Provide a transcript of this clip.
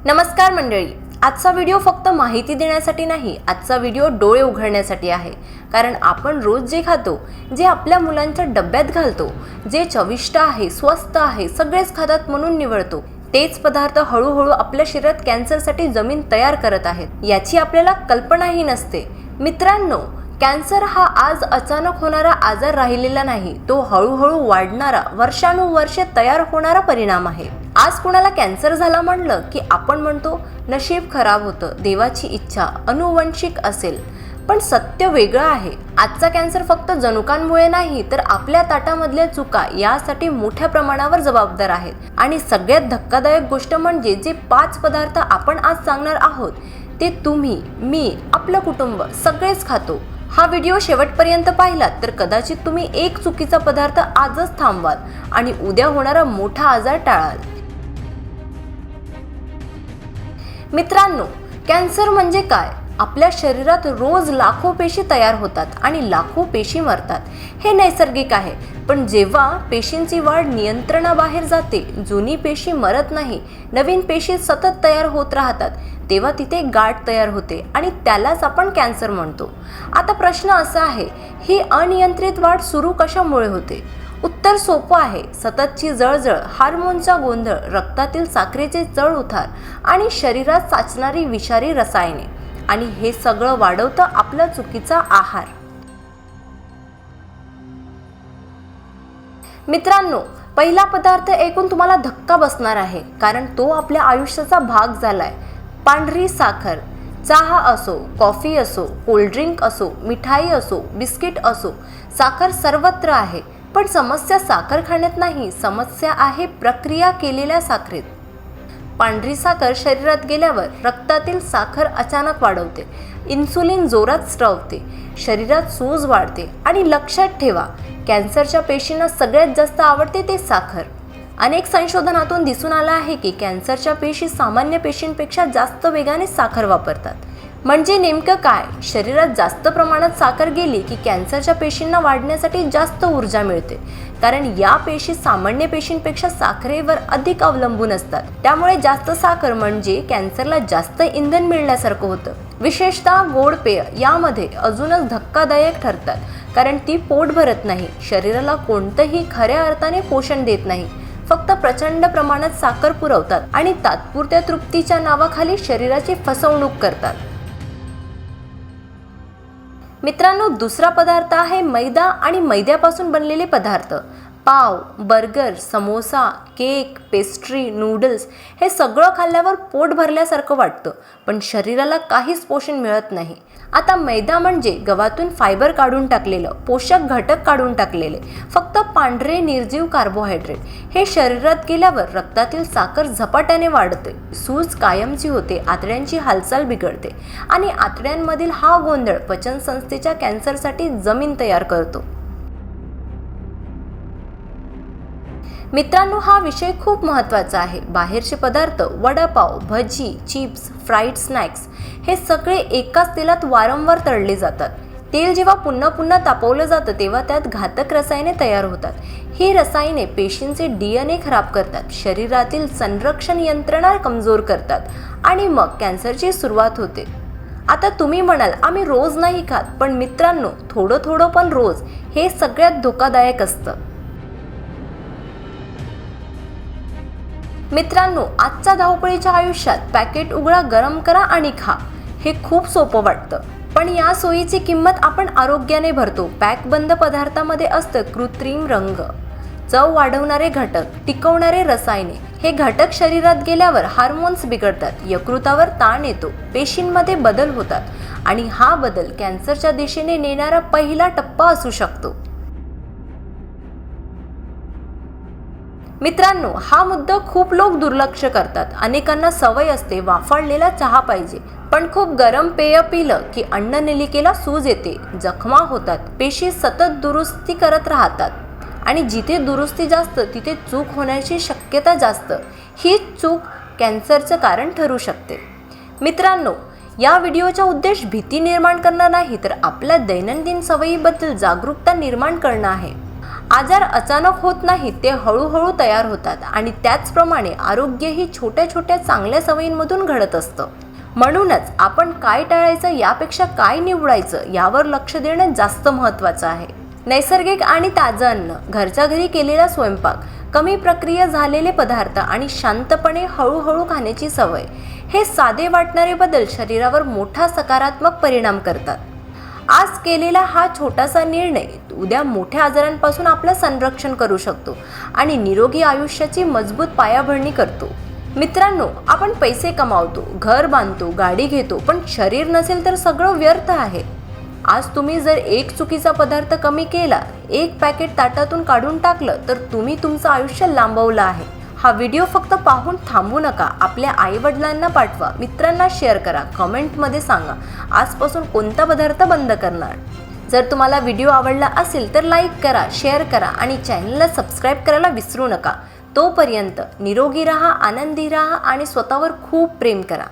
नमस्कार मंडळी, आजचा व्हिडिओ फक्त माहिती देण्यासाठी नाही, आजचा व्हिडिओ डोळे उघडण्यासाठी आहे। कारण आपण रोज जे खातो, जे आपल्या मुलांच्या डब्यात घालतो, जे चविष्ट आहे, स्वस्त आहे, सगळेच खातात म्हणून निवडतो, तेच पदार्थ हळूहळू आपल्या शरीरात कॅन्सरसाठी जमीन तयार करत आहेत, याची आपल्याला कल्पनाही नसते। मित्रांनो, कॅन्सर हा आज अचानक होणारा आजार राहिलेला नाही, तो हळूहळू वाढणारा, वर्षानुवर्षे तयार होणारा परिणाम आहे। आज कुणाला कॅन्सर झाला म्हणलं की आपण म्हणतो नशीब खराब होतं, देवाची इच्छा, अनुवंशिक असेल। पण सत्य वेगळं आहे। आजचा कॅन्सर फक्त जनुकांमुळे नाही, तर आपल्या ताटामधल्या चुका यासाठी मोठ्या प्रमाणावर जबाबदार आहेत। आणि सगळ्यात धक्कादायक गोष्ट म्हणजे जे 5 पदार्थ आपण आज सांगणार आहोत, ते तुम्ही, मी, आपलं कुटुंब सगळेच खातो। हा व्हिडिओ शेवटपर्यंत पाहिलात तर कदाचित तुम्ही एक चुकीचा पदार्थ आजच थांबवाल आणि उद्या होणारा मोठा आजार टाळाल। मित्रांनो, कॅन्सर म्हणजे काय? आपल्या शरीरात रोज लाखो पेशी तयार होतात आणि लाखो पेशी मरतात, हे नैसर्गिक आहे। पण जेव्हा पेशींची वाढ नियंत्रणाबाहेर जाते, जुनी पेशी मरत नाही, नवीन पेशी सतत तयार होत राहतात, तेव्हा तिथे गाठ तयार होते आणि त्यालाच आपण कॅन्सर म्हणतो। आता प्रश्न असा आहे, ही अनियंत्रित वाढ सुरू कशामुळे होते? उत्तर सोपं आहे, सततची जळजळ, हार्मोनचा गोंधळ, रक्तातील साखरेचे चढ-उतार आणि शरीरात साचणारी विषारी रसायने, आणि हे सगळं वाढवतं आपला चुकीचा आहार। मित्रांनो, पहिला पदार्थ ऐकून तुम्हाला धक्का बसणार आहे, कारण तो आपल्या आयुष्याचा भाग झालाय। पांढरी साखर। चहा असो, कॉफी असो, कोल्ड्रिंक असो, मिठाई असो, बिस्किट असो, साखर सर्वत्र आहे। पण समस्या साखर खाण्यात नाही, समस्या आहे प्रक्रिया केलेल्या साखरेत। पांढरी साखर शरीरात गेल्यावर रक्तातील साखर अचानक वाढवते, इन्सुलिन जोरात स्त्रवते, शरीरात सूज वाढते आणि लक्षात ठेवा, कॅन्सरच्या पेशींना सगळ्यात जास्त आवडते ते साखर। अनेक संशोधनातून दिसून आलं आहे की कॅन्सरच्या पेशी सामान्य पेशींपेक्षा जास्त वेगाने साखर वापरतात। म्हणजे नेमकं काय? शरीरात जास्त प्रमाणात साखर गेली की कॅन्सरच्या पेशींना वाढण्यासाठी जास्त ऊर्जा मिळते, कारण या पेशी सामान्य पेशींपेक्षा साखरेवर अधिक अवलंबून असतात। त्यामुळे जास्त साखर म्हणजे कॅन्सरला जास्त इंधन मिळण्यासारखं होतं। विशेषतः गोड पेय यामध्ये अजूनच धक्कादायक ठरतात, कारण ती पोट भरत नाही, शरीराला कोणतंही खऱ्या अर्थाने पोषण देत नाही, फक्त प्रचंड प्रमाणात साखर पुरवतात आणि तात्पुरत्या तृप्तीच्या नावाखाली शरीराची फसवणूक करतात। मित्रांनो, दुसरा पदार्थ आहे मैदा आणि मैद्यापासून बनलेले पदार्थ। पाव, burger, samosa, cake, pastry, noodles, हे सगळं खाल्ल्यावर पोट भरल्यासारखं वाटतं, पण शरीराला काहीच पोषण मिळत नाही। आता मैदा म्हणजे गव्हातून फायबर काढून टाकलेलं, पोषक घटक काढून टाकलेले, फक्त पांढरे निर्जीव कार्बोहायड्रेट। हे शरीरात गेल्यावर रक्तातील साखर झपाट्याने वाढते, सूज कायमची होते, आतड्यांची हालचाल बिघडते आणि आतड्यांमधील हा गोंधळ पचनसंस्थेच्या कॅन्सरसाठी जमीन तयार करतो। मित्रांनो, हा विषय खूप महत्त्वाचा आहे। बाहेरचे पदार्थ, वडापाव, भजी, चिप्स, फ्राईड स्नॅक्स, हे सगळे एकाच तेलात वारंवार तळले जातात। तेल जेव्हा पुन्हा पुन्हा तापवलं जातं तेव्हा त्यात घातक रसायने तयार होतात। ही रसायने पेशींचे DNA खराब करतात, शरीरातील संरक्षण यंत्रणा कमजोर करतात आणि मग कॅन्सरची सुरुवात होते। आता तुम्ही म्हणाल, आम्ही रोज नाही खात, पण मित्रांनो, थोडं थोडं पण रोज, हे सगळ्यात धोकादायक असतं। मित्रांनो, आजच्या धावपळीच्या आयुष्यात पॅकेट उघडा, गरम करा आणि खा, हे खूप सोपं वाटतं, पण या सोयीची किंमत आपण आरोग्याने भरतो। पॅकबंद पदार्थामध्ये असतं कृत्रिम रंग, चव वाढवणारे घटक, टिकवणारे रसायने। हे घटक शरीरात गेल्यावर हार्मोन्स बिघडतात, यकृतावर ताण येतो, पेशींमध्ये बदल होतात आणि हा बदल कॅन्सरच्या दिशेने नेणारा पहिला टप्पा असू शकतो। मित्रांनो, हा मुद्दा खूप लोक दुर्लक्ष करतात। अनेकांना सवय असते वाफाळलेला चहा पाहिजे, पण खूप गरम पेय पिलं की अन्ननलिकेला सूज येते, जखमा होतात, पेशी सतत दुरुस्ती करत राहतात आणि जिथे दुरुस्ती जास्त तिथे चूक होण्याची शक्यता जास्त। ही चूक कॅन्सरचं कारण ठरू शकते। मित्रांनो, या व्हिडिओचा उद्देश भीती निर्माण करणं नाही, तर आपल्या दैनंदिन सवयीबद्दल जागरूकता निर्माण करणं आहे। आजार अचानक होत नाहीत, ते हळूहळू तयार होतात आणि त्याचप्रमाणे आरोग्य ही छोट्या छोट्या चांगल्या सवयींमधून घडत असतं. म्हणूनच आपण काय टाळायचं यापेक्षा काय निवडायचं यावर लक्ष देणं जास्त महत्त्वाचं आहे. नैसर्गिक आणि ताजं अन्न, घरच्या घरी केलेला स्वयंपाक, कमी प्रक्रिया झालेले पदार्थ आणि शांतपणे हळूहळू खाण्याची सवय, हे साधे वाटणारे बदल शरीरावर मोठा सकारात्मक परिणाम करतात. आज केलेला हा छोटासा निर्णय उद्या मोठ्या आजारांपासून आपलं संरक्षण करू शकतो आणि निरोगी आयुष्याची मजबूत पायाभरणी करतो. मित्रांनो, आपण पैसे कमावतो, घर बांधतो, गाडी घेतो, पण शरीर नसेल तर सगळं व्यर्थ आहे. आज तुम्ही जर एक चुकीचा पदार्थ कमी केला, एक पॅकेट ताटातून काढून टाकलं, तर तुम्ही तुमचं आयुष्य लांबवलं आहे. हा व्हिडिओ फक्त पाहून थांबू नका. आपल्या आईवडिलांना पाठवा, मित्रांना शेअर करा, कमेंटमध्ये सांगा आजपासून कोणता पदार्थ बंद करणार. जर तुम्हाला व्हिडिओ आवडला असेल तर लाईक करा, शेअर करा आणि चॅनलला सबस्क्राईब करायला विसरू नका. तोपर्यंत निरोगी राहा, आनंदी राहा आणि स्वतःवर खूप प्रेम करा.